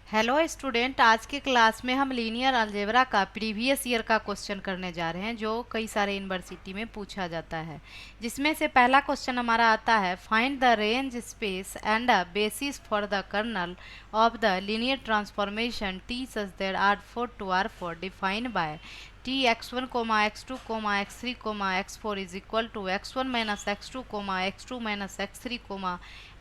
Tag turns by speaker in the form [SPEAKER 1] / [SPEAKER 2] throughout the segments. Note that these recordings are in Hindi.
[SPEAKER 1] हेलो स्टूडेंट, आज के क्लास में हम लीनियर अलजेब्रा का प्रीवियस ईयर का क्वेश्चन करने जा रहे हैं जो कई सारे यूनिवर्सिटी में पूछा जाता है। जिसमें से पहला क्वेश्चन हमारा आता है, find the range space and the basis for the kernel of the linear transformation T such that R4 to R4 defined by T x1, x2, x3, x4 is equal to x1 minus x2, x2 minus x3,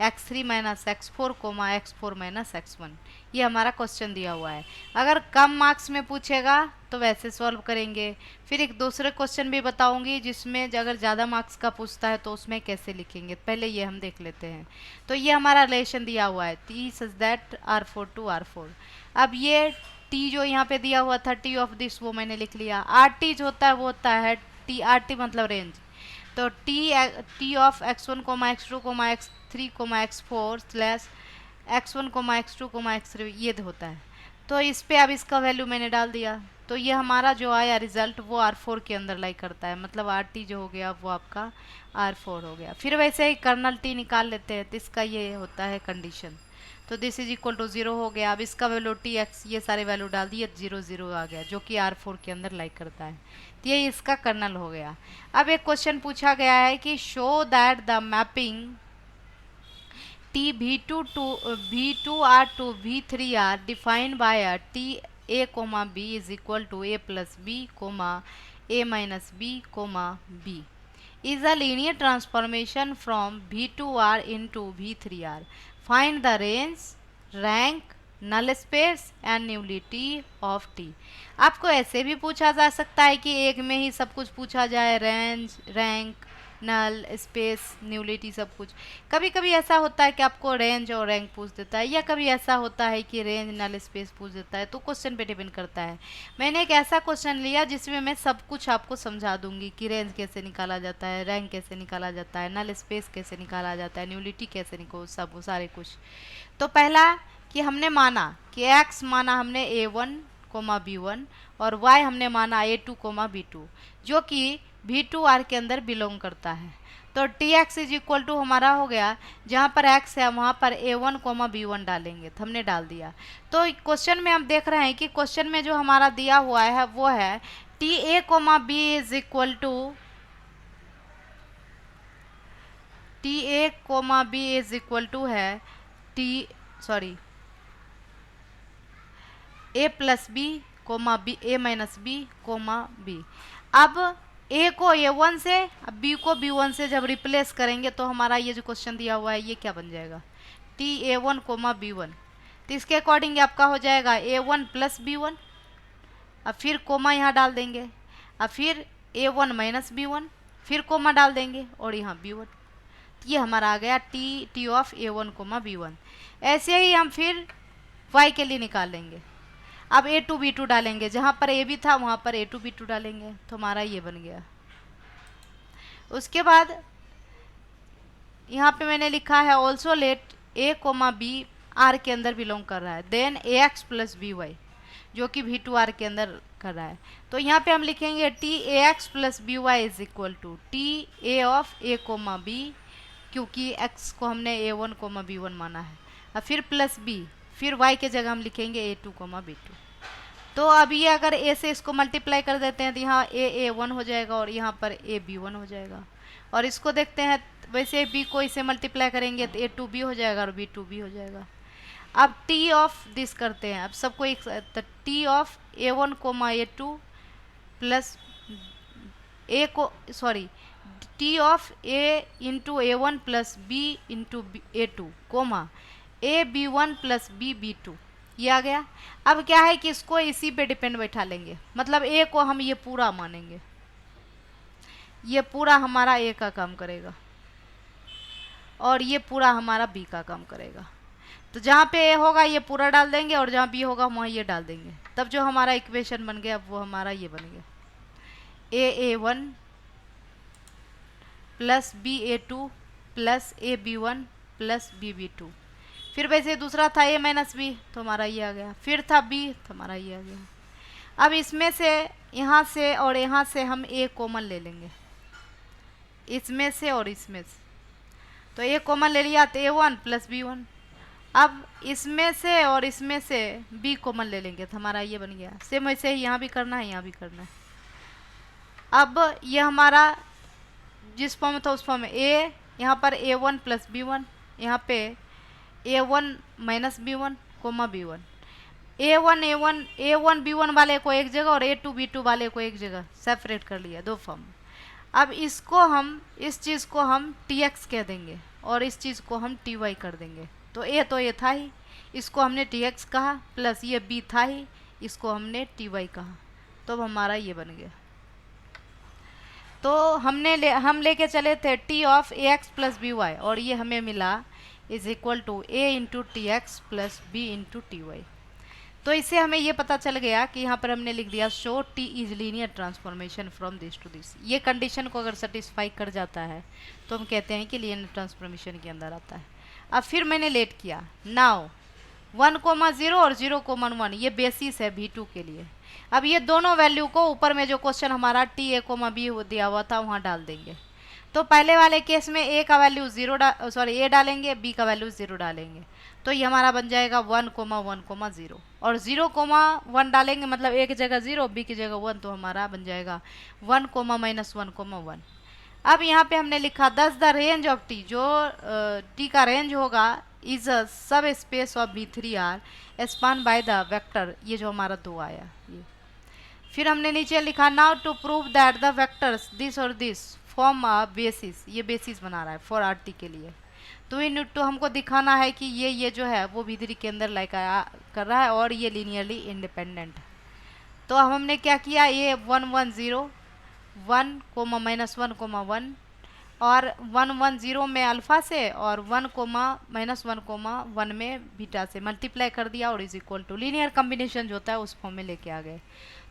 [SPEAKER 1] x3 minus x4, x4 minus x1। ये हमारा क्वेश्चन दिया हुआ है। अगर कम मार्क्स में पूछेगा तो वैसे सॉल्व करेंगे। फिर एक दूसरे क्वेश्चन भी बताऊंगी जिसमें अगर ज़्यादा मार्क्स का पूछता है तो उसमें कैसे लिखेंगे, पहले ये हम देख लेते हैं। तो ये हमारा रिलेशन दिया हुआ है T such that R4 to R4। अब ये टी जो यहाँ पे दिया हुआ था टी ऑफ दिस वो मैंने लिख लिया। आर टी जो होता है वो होता है टी, आर टी मतलब रेंज। तो T of x1, x2, x3, x4 slash x1, x2, x3 ये होता है। तो इस पे अब इसका वैल्यू मैंने डाल दिया, तो ये हमारा जो आया रिजल्ट वो R4 के अंदर लाई करता है, मतलब RT जो हो गया वो आपका R4 हो गया। फिर वैसे ही कर्नल T निकाल लेते हैं, तो इसका ये होता है कंडीशन। तो दिस इज इक्वल टू 0 हो गया। अब इसका वैल्यू टी एक्स ये सारे वैल्यू डाल दिए, 0 0 आ गया जो कि R4 के अंदर लाइक करता है। तो ये इसका कर्नल हो गया। अब एक क्वेश्चन पूछा गया है कि show that the mapping T V2 R to V3 R defined by T a comma b is equal to a plus b comma a minus b comma b is a linear transformation from V2R into V3R. Find the range, rank, null space and nullity of T. आपको ऐसे भी पूछा जा सकता है कि एक में ही सब कुछ पूछा जाए, रेंज, रैंक, नल, स्पेस, न्यूलिटी सब कुछ। कभी कभी ऐसा होता है कि आपको रेंज और रैंक पूछ देता है, या कभी ऐसा होता है कि रेंज, नल, स्पेस पूछ देता है। तो क्वेश्चन पे डिपेंड करता है। मैंने एक ऐसा क्वेश्चन लिया जिसमें मैं सब कुछ आपको समझा दूंगी कि रेंज कैसे निकाला जाता है, रैंक कैसे निकाला जाता है, नल स्पेस कैसे निकाला जाता है, न्यूलिटी कैसे निकाल, सब सारे कुछ। तो पहला कि हमने माना कि x माना हमने a1, b1 और y हमने माना a2, b2 जो कि V2R के अंदर बिलोंग करता है। तो T X is equal to हमारा हो गया, जहाँ पर x है वहाँ पर a1, b1 डालेंगे, तो हमने डाल दिया। तो क्वेश्चन में हम देख रहे हैं कि क्वेश्चन में जो हमारा दिया हुआ है वो है T A comma B is equal to T A comma B is equal to है A plus B comma B, A minus B comma B. अब ए को a1 से, अब बी को b1 से जब रिप्लेस करेंगे तो हमारा ये जो क्वेश्चन दिया हुआ है ये क्या बन जाएगा, टी a1 कोमा b1। तो इसके अकॉर्डिंग आपका हो जाएगा a1 प्लस b1। अब फिर कोमा यहाँ डाल देंगे, अब फिर a1 माइनस b1, फिर कोमा डाल देंगे और यहाँ b1। तो ये हमारा आ गया T of a1 coma b1। ऐसे ही हम फिर y के लिए निकाल लेंगे। अब a2 b2 डालेंगे, जहाँ पर a भी था वहाँ पर a2 b2 डालेंगे, तो हमारा ये बन गया। उसके बाद यहाँ पे मैंने लिखा है ऑल्सो लेट a कोमा बी आर के अंदर बिलोंग कर रहा है, then A X plus B Y जो कि V2R के अंदर कर रहा है। तो यहाँ पे हम लिखेंगे T A X plus B Y is equal to T A of A comma B, क्योंकि x को हमने a1 कोमा b1 माना है। अब फिर प्लस b, फिर y के जगह हम लिखेंगे a2 कोमा b2। तो अब ये अगर a से इसको मल्टीप्लाई कर देते हैं तो यहाँ a1 हो जाएगा और यहाँ पर a b1 हो जाएगा। और इसको देखते हैं, वैसे b को इसे मल्टीप्लाई करेंगे तो a2b हो जाएगा और b2b हो जाएगा। अब टी ऑफ दिस करते हैं, अब सबको एक, तो T of a1 comma a2 plus a को T of a into a1 plus B into a2 comma a b1 plus b b2, ये आ गया। अब क्या है कि इसको इसी पे डिपेंड बैठा लेंगे, मतलब ए को हम ये पूरा मानेंगे, ये पूरा हमारा ए का काम करेगा और ये पूरा हमारा बी का काम करेगा। तो जहाँ पे ए होगा ये पूरा डाल देंगे और जहाँ बी होगा वहाँ ये डाल देंगे, तब जो हमारा इक्वेशन बन गया वो हमारा ये बन गया a1 plus b a2 plus b1 plus b2। फिर वैसे दूसरा था a माइनस बी, तो हमारा ये आ गया। फिर था b, तो हमारा ये आ गया। अब इसमें से, यहाँ से और यहाँ से हम a कॉमन ले लेंगे, इसमें से और इसमें से। तो a कॉमन ले लिया तो a1 प्लस b1 अब इसमें से और इसमें से b कॉमन ले लेंगे तो हमारा ये बन गया। सेम वैसे ही यहाँ भी करना है, यहाँ भी करना है। अब ये हमारा जिस फॉर्म में था उस फॉर्म में a, यहाँ पर a1 प्लस b1, यहाँ पे a1 minus b1 coma b1, a1 b1 वाले को एक जगह और a2 b2 वाले को एक जगह सेपरेट कर लिया, दो फॉर्म। अब इसको हम, इस चीज़ को हम tx कह देंगे और इस चीज़ को हम ty कर देंगे। तो ये था ही, इसको हमने tx कहा, प्लस ये b था ही, इसको हमने ty कहा। तो अब हमारा ये बन गया। तो हम लेके चले थे t of ax plus B Y, और ये हमें मिला is equal to a into T X plus B into T Y. तो इससे हमें ये पता चल गया कि यहाँ पर हमने लिख दिया show t is linear transformation from this to this. ये कंडीशन को अगर सेटिस्फाई कर जाता है तो हम कहते हैं कि लीनियर ट्रांसफॉर्मेशन के अंदर आता है। अब फिर मैंने लेट किया, नाउ 1,0 और 0,1 ये बेसिस है v2 के लिए। अब ये दोनों वैल्यू को ऊपर में जो क्वेश्चन हमारा टी a, b दिया हुआ था वहाँ डाल देंगे। तो पहले वाले केस में a का वैल्यू a डालेंगे, b का वैल्यू 0 डालेंगे, तो ये हमारा बन जाएगा 1,1,0 और 0,1 डालेंगे, मतलब a की जगह 0 b की जगह 1, तो हमारा बन जाएगा 1,-1,1। अब यहाँ पे हमने लिखा दस द रेंज ऑफ t, जो t का रेंज होगा इज अ सब space of v3r span by the vector, ये जो हमारा 2 आया ये। फिर हमने नीचे लिखा now to prove that the vectors this और दिस फॉर्म अ बेसिस, ये बेसिस बना रहा है फॉर आर टी के लिए। तो इन तो हमको दिखाना है कि ये जो है वो v3 के अंदर लाइक कर रहा है और ये लीनियरली इंडिपेंडेंट है। तो हमने क्या किया, ये 1,1,0 1, -1,1 और 1,1,0 में अल्फ़ा से और 1,-1,1 में बीटा से मल्टीप्लाई कर दिया और is equal to linear combination जो होता है उस फॉर्म में लेके आ गए।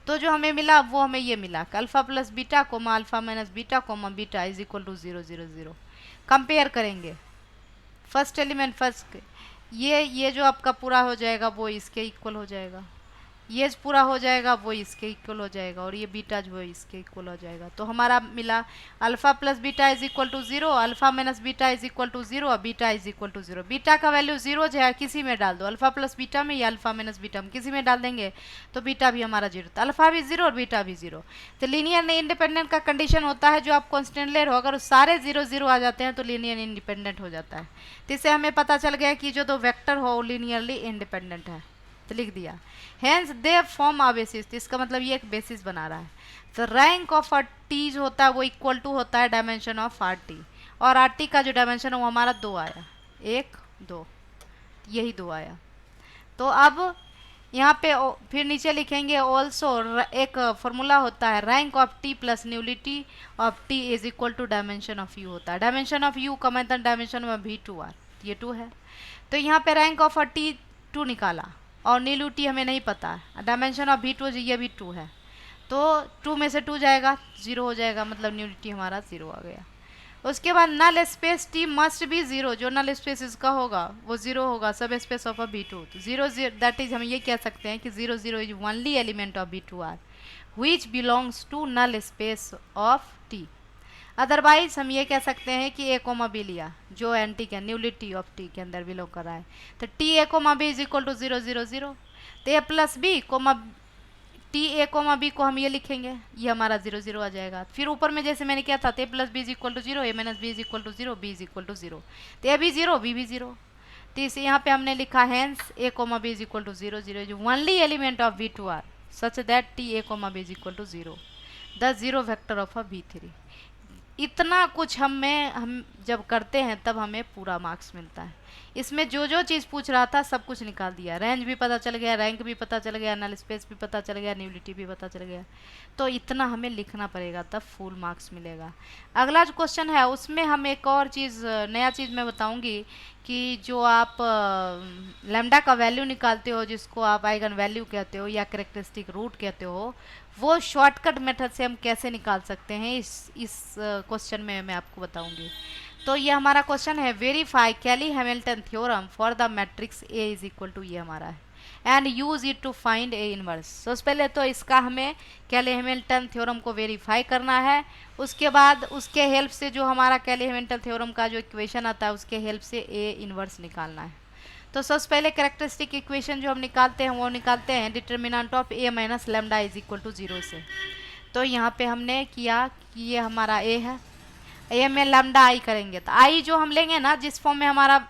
[SPEAKER 1] तो जो हमें मिला वो हमें ये मिला कि alpha plus beta comma alpha minus beta comma beta is equal to 0, 0, 0। Compare करेंगे फर्स्ट एलिमेंट फर्स्ट, ये जो आपका पूरा हो जाएगा वो इसके इक्वल हो जाएगा, ये पूरा हो जाएगा वो इसके इक्वल हो जाएगा और ये बीटा जो है इसके इक्वल हो जाएगा। तो हमारा मिला alpha plus beta is equal to 0, alpha minus beta is equal to 0 और beta is equal to 0। Beta का वैल्यू 0 जो है किसी में डाल दो, अल्फ़ा प्लस बीटा में या अल्फ़ा माइनस बीटा में किसी में डाल देंगे तो बीटा भी हमारा 0, तो अल्फ़ा भी 0 और बीटा भी 0। तो लीनियर इंडिपेंडेंट का कंडीशन होता है जो आप कॉन्स्टेंट ले रहे हो, अगर सारे 0, 0 आ जाते हैं तो लीनियर इंडिपेंडेंट हो जाता है। तो इससे हमें पता चल गया कि जो दो वेक्टर हो लीनियरली इंडिपेंडेंट है, तो लिख दिया hence they form a basis. तो इसका मतलब ये एक बेसिस बना रहा है। तो रैंक ऑफ आर टी जो होता है वो इक्वल टू होता है डायमेंशन ऑफ आर टी, और आर टी का जो डायमेंशन है वो हमारा 2 आया, 1, 2, यही 2 आया। तो अब यहाँ पे फिर नीचे लिखेंगे ऑल्सो एक फॉर्मूला होता है rank of T plus nullity of T is equal to dimension of U होता है। डायमेंशन ऑफ यू का मतलब डायमेंशन में v2r, ये 2 है। तो यहाँ पे रैंक ऑफ आर टी 2 निकाला और न्यूलिटी हमें नहीं पता, डायमेंशन ऑफ v2 ये भी 2 है, तो 2 में से 2 जाएगा 0 हो जाएगा, मतलब न्यूलिटी हमारा 0 आ गया। उसके बाद null space T must be 0, जो नल स्पेस इसका होगा वो 0 होगा, सब स्पेस ऑफ अ v2। तो 0, 0 दैट इज हम ये कह सकते हैं कि 0, 0 is only element of v2r which belongs to null space of T. Otherwise हम ये कह सकते हैं कि a, b लिया जो एंटी के न्यूलिटी ऑफ टी के अंदर बिलोंग कर रहा है, तो T a, b is equal to 0, 0, 0। तो a plus B T a, b को हम ये लिखेंगे, ये हमारा 0, 0 आ जाएगा। फिर ऊपर में जैसे मैंने किया था तो a plus B is equal to 0, a minus B is equal to 0, b is equal to 0। तो a भी 0, b भी 0। तो इसे यहाँ पे हमने लिखा hence a, b is equal to 0, 0 जो only element of v2r such that T a, b is equal to 0, the 0 vector of a v3। इतना कुछ हम जब करते हैं तब हमें पूरा मार्क्स मिलता है। इसमें जो चीज़ पूछ रहा था सब कुछ निकाल दिया, रेंज भी पता चल गया, रैंक भी पता चल गया, नल स्पेस भी पता चल गया, न्यूलिटी भी पता चल गया। तो इतना हमें लिखना पड़ेगा तब फुल मार्क्स मिलेगा। अगला जो क्वेश्चन है उसमें हम एक और चीज़ नया चीज़ मैं बताऊंगी कि जो आप लैम्डा का वैल्यू निकालते हो, जिसको आप आइगन वैल्यू कहते हो या कैरेक्टरिस्टिक रूट कहते हो, वो शॉर्टकट मेथड से हम कैसे निकाल सकते हैं इस क्वेश्चन में मैं आपको बताऊंगी। तो ये हमारा क्वेश्चन है verify Cayley Hamilton theorem for the matrix A is equal to, ये हमारा है, and use it to find A inverse. तो पहले तो इसका हमें कैली हैमिल्टन थ्योरम को वेरीफाई करना है, उसके बाद उसके हेल्प से जो हमारा कैली हैमिल्टन थ्योरम का जो इक्वेशन आता है उसके हेल्प से ए इनवर्स निकालना है। तो सबसे पहले कैरेक्टरिस्टिक इक्वेशन जो हम निकालते हैं वो निकालते हैं determinant of A minus lambda is equal to 0 से। तो यहाँ पे हमने किया कि ये हमारा ए है, ए में लैम्डा आई करेंगे तो आई जो हम लेंगे ना, जिस फॉर्म में हमारा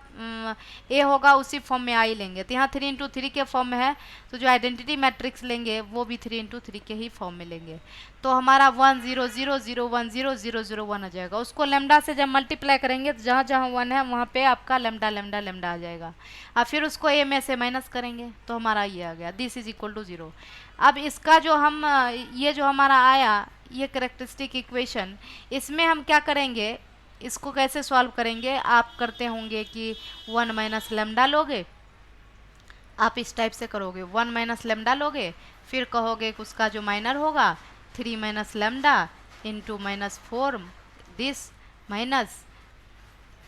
[SPEAKER 1] ए होगा उसी फॉर्म में आई लेंगे। तो यहाँ 3 इंटू 3 के फॉर्म में है, तो जो आइडेंटिटी मैट्रिक्स लेंगे वो भी 3 इंटू 3 के ही फॉर्म में लेंगे। तो हमारा 1 0 0 0 1 0 0 0 1 आ जाएगा। उसको लेमडा से जब मल्टीप्लाई करेंगे तो जहाँ जहाँ 1 है वहाँ पे आपका लेमडा लेमडा लेमडा आ जाएगा। अब फिर उसको ए में से माइनस करेंगे तो हमारा ये आ गया, दिस इज इक्वल टू 0। अब इसका जो हम ये जो हमारा आया ये कैरेक्टरिस्टिक इक्वेशन, इसमें हम क्या करेंगे, इसको कैसे सॉल्व करेंगे। आप करते होंगे कि 1 माइनस लेमडा लोगे, आप इस टाइप से करोगे, 1 माइनस लेमडा लोगे, फिर कहोगे कि उसका जो माइनर होगा 3 minus lambda into minus 4 this minus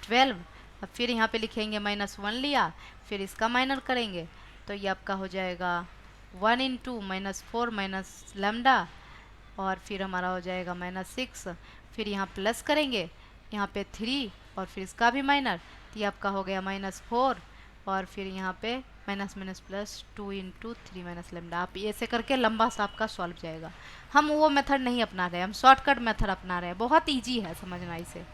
[SPEAKER 1] 12। अब फिर यहाँ पे लिखेंगे -1 लिया, फिर इसका माइनर करेंगे तो ये आपका हो जाएगा 1 इंटू -4 माइनस लेमडा, और फिर हमारा हो जाएगा -6। फिर यहाँ प्लस करेंगे, यहाँ पे 3 और फिर इसका भी माइनर, तो ये आपका हो गया -4, और फिर यहाँ पे minus minus plus 2 into 3 minus lambda. आप ऐसे करके लंबा सा आपका सॉल्व जाएगा। हम वो मेथड नहीं अपना रहे, हम शॉर्टकट मेथड अपना रहे हैं, बहुत ईजी है समझना इसे।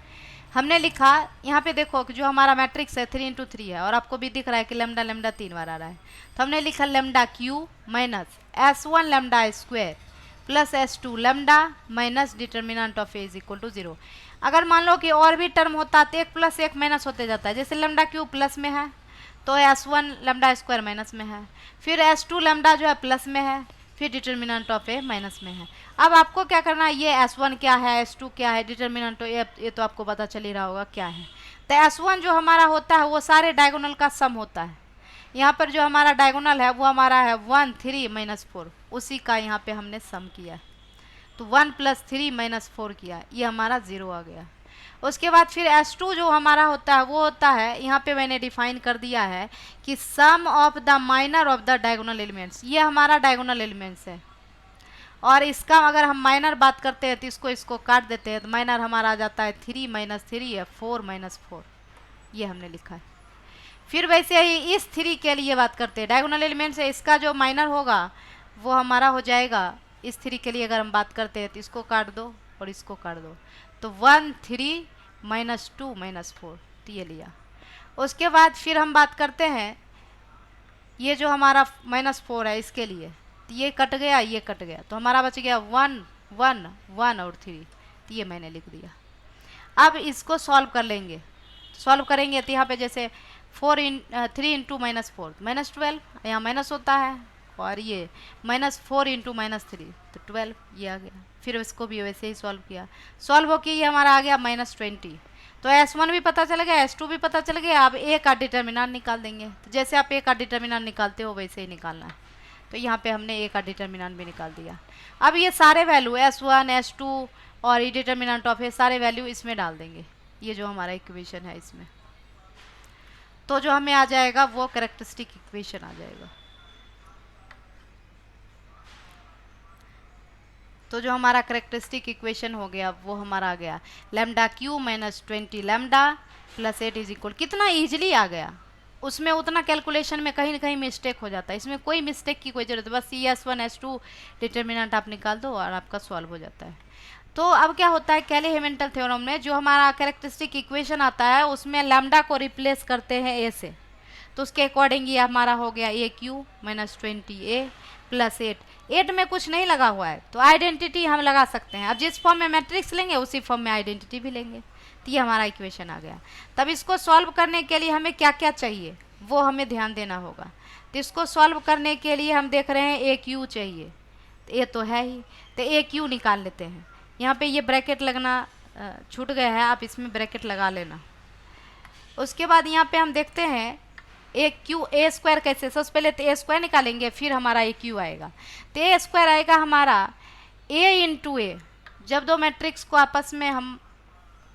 [SPEAKER 1] हमने लिखा यहाँ पे देखो कि जो हमारा मैट्रिक्स है 3 इंटू 3 है, और आपको भी दिख रहा है कि लेमडा लेमडा 3 बार आ रहा है। तो हमने लिखा lambda cube minus S1 lambda square plus S2 lambda minus determinant of A is equal to 0। अगर मान लो कि और भी टर्म होता तो 1 प्लस 1 माइनस होते जाता है। जैसे लेमडा क्यू प्लस में है तो S1 लेमडा स्क्वायर माइनस में है, फिर S2 लेमडा जो है प्लस में है, फिर डिटर्मिनेंट ऑफ ए माइनस में है। अब आपको क्या करना है, ये S1 क्या है, S2 क्या है, डिटर्मिनेंट ये तो आपको पता चल ही रहा होगा क्या है। तो S1 जो हमारा होता है वो सारे डायगोनल का सम होता है। यहाँ पर जो हमारा डायगोनल है वो हमारा है 1 3 -4, उसी का यहाँ पे हमने सम किया। तो 1 + 3 - 4 किया, ये हमारा 0 आ गया। उसके बाद फिर S2 जो हमारा होता है वो होता है, यहाँ पे मैंने डिफाइन कर दिया है कि sum of the minor of the diagonal elements, ये हमारा डायगोनल एलिमेंट्स है। और इसका अगर हम माइनर बात करते हैं तो इसको काट देते हैं, तो माइनर हमारा आ जाता है 3 - 3 है 4 - 4, ये हमने लिखा है। फिर वैसे ही इस 3 के लिए बात करते हैं, डायगोनल एलिमेंट्स है, इसका जो माइनर होगा वो हमारा हो जाएगा, इस 3 के लिए अगर हम बात करते हैं तो इसको काट दो और इसको काट दो, तो 1 3 -2 -4, तो ये लिया। उसके बाद फिर हम बात करते हैं ये जो हमारा -4 है इसके लिए, तो ये कट गया, ये कट गया, तो हमारा बच गया 1 1 1 और 3, तो ये मैंने लिख दिया। अब इसको सॉल्व कर लेंगे, सॉल्व करेंगे तो यहाँ पे जैसे 3 इंटू -4 -12, यहाँ माइनस होता है, और ये -4 इंटू -3 तो 12, ये आ गया। फिर इसको भी वैसे ही सॉल्व किया, सॉल्व होकर ये हमारा आ गया -20। तो S1 भी पता चल गया, S2 भी पता चल गया। अब ए का डिटर्मिनेंट निकाल देंगे, तो जैसे आप ए का डिटर्मिनेंट निकालते हो वैसे ही निकालना है। तो यहाँ पे हमने ए का डिटर्मिनेंट भी निकाल दिया। अब ये सारे वैल्यू S1 S2 और ये डिटर्मिनेंट ऑफ ए सारे वैल्यू इसमें डाल देंगे, ये जो हमारा इक्वेशन है इसमें, तो जो हमें आ जाएगा वो कैरेक्टरिस्टिक इक्वेशन आ जाएगा। तो जो हमारा कैरेक्टरिस्टिक इक्वेशन हो गया वो हमारा आ गया lambda Q -20 lambda plus 8 is equal. कितना ईजिली आ गया, उसमें उतना कैलकुलेशन में कहीं ना कहीं मिस्टेक हो जाता है, इसमें कोई मिस्टेक की कोई ज़रूरत, बस S1 S2 डिटर्मिनेंट आप निकाल दो और आपका सॉल्व हो जाता है। तो अब क्या होता है, कैली हेमिल्टन थ्योरम में जो हमारा कैरेक्टरिस्टिक इक्वेशन आता है उसमें लैम्डा को रिप्लेस करते हैं ए से, तो उसके अकॉर्डिंग ये हमारा हो गया ए क्यू -20 ए प्लस 8 में कुछ नहीं लगा हुआ है तो आइडेंटिटी हम लगा सकते हैं। अब जिस फॉर्म में मैट्रिक्स लेंगे उसी फॉर्म में आइडेंटिटी भी लेंगे, तो ये हमारा इक्वेशन आ गया। तब इसको सॉल्व करने के लिए हमें क्या क्या चाहिए वो हमें ध्यान देना होगा। तो इसको सॉल्व करने के लिए हम देख रहे हैं ए क्यू चाहिए, तो ये तो है ही, तो ए क्यू निकाल लेते हैं। यहाँ पे ये ब्रैकेट लगना छूट गया है, आप इसमें ब्रैकेट लगा लेना। उसके बाद यहाँ पे हम देखते हैं ए क्यू ए स्क्वायर कैसे, सबसे पहले तो ए स्क्वायर निकालेंगे फिर हमारा ए क्यू आएगा। तो ए स्क्वायर आएगा हमारा ए इंटू ए, जब दो मैट्रिक्स को आपस में हम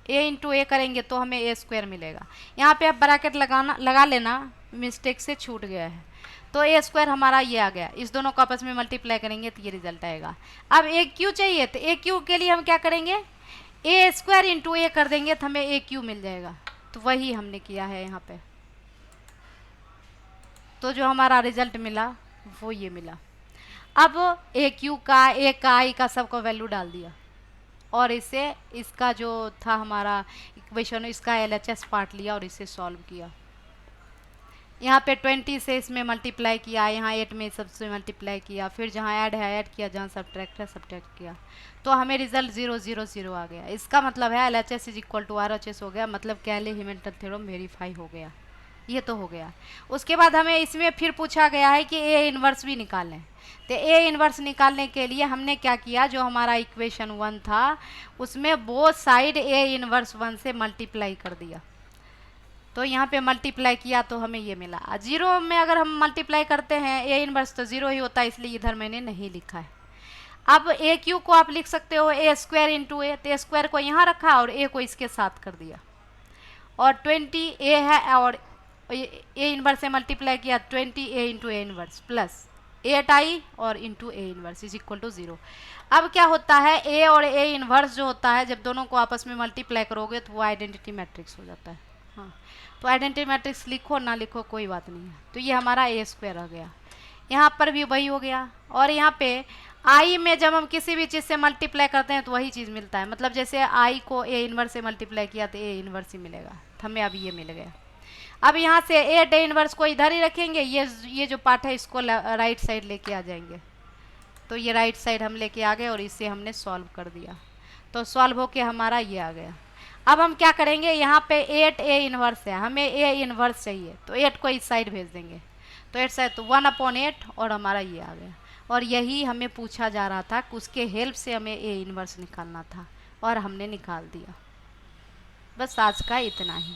[SPEAKER 1] ए इंटू ए करेंगे तो हमें ए स्क्वायर मिलेगा। यहाँ पे आप ब्रैकेट लगा लेना, मिस्टेक से छूट गया है। तो ए स्क्वायर हमारा ये आ गया, इस दोनों को आपस में मल्टीप्लाई करेंगे तो ये रिजल्ट आएगा। अब ए क्यू चाहिए, तो ए क्यू के लिए हम क्या करेंगे, ए स्क्वायर इंटू ए कर देंगे तो हमें ए क्यू मिल जाएगा। तो वही हमने किया है यहाँ पे। तो जो हमारा रिजल्ट मिला वो ये मिला। अब ए क्यू का, ए का, आई का सबको वैल्यू डाल दिया और इसे, इसका जो था हमारा इक्वेशन, इसका एलएचएस पार्ट लिया और इसे सॉल्व किया। यहाँ पे 20 से इसमें मल्टीप्लाई किया, यहाँ 8 में सबसे मल्टीप्लाई किया, फिर जहाँ ऐड है ऐड किया, जहाँ सब्ट्रैक्ट है सब्ट्रैक्ट किया, तो हमें रिजल्ट 0 0 0 आ गया। इसका मतलब है LHS is equal to RHS हो गया, मतलब कैले हिमिल्टन थ्योरम वेरीफाई हो गया। ये तो हो गया। उसके बाद हमें इसमें फिर पूछा गया है कि ए इन्वर्स भी निकालें। तो ए इन्वर्स निकालने के लिए हमने क्या किया, जो हमारा इक्वेशन 1 था उसमें बोथ साइड ए इन्वर्स 1 से मल्टीप्लाई कर दिया। तो यहाँ पे मल्टीप्लाई किया तो हमें ये मिला। 0 में अगर हम मल्टीप्लाई करते हैं ए इन्वर्स तो 0 ही होता है, इसलिए इधर मैंने नहीं लिखा है। अब ए क्यू को आप लिख सकते हो ए स्क्वायर इंटू ए, तो ए स्क्वायर को यहाँ रखा और ए को इसके साथ कर दिया। और 20 ए है और ए इन्वर्स से मल्टीप्लाई किया, 20 A into A inverse plus 8 I और into A inverse is equal to 0। अब क्या होता है, ए और ए इन्वर्स जो होता है जब दोनों को आपस में मल्टीप्लाई करोगे तो वो आइडेंटिटी मैट्रिक्स हो जाता है। हाँ, तो आइडेंटिटी मैट्रिक्स लिखो ना लिखो कोई बात नहीं है। तो ये हमारा ए स्क्वायर हो गया, यहाँ पर भी वही हो गया। और यहाँ पे आई में जब हम किसी भी चीज़ से मल्टीप्लाई करते हैं तो वही चीज़ मिलता है, मतलब जैसे आई को ए इन्वर्स से मल्टीप्लाई किया तो ए इन्वर्स ही मिलेगा, हमें अभी ये मिल गया। अब यहाँ से ए डे इन्वर्स को इधर ही रखेंगे, ये जो पार्ट है इसको राइट साइड लेके आ जाएंगे। तो ये राइट साइड हम लेके आ गए और इसे हमने सॉल्व कर दिया, तो सॉल्व होके हमारा ये आ गया। अब हम क्या करेंगे, यहाँ पे 8 ए इन्वर्स है, हमें ए इन्वर्स चाहिए तो 8 को इस साइड भेज देंगे, तो 8 साइड तो 1/8 और हमारा ये आ गया। और यही हमें पूछा जा रहा था, उसके हेल्प से हमें ए इन्वर्स निकालना था और हमने निकाल दिया। बस आज का इतना ही।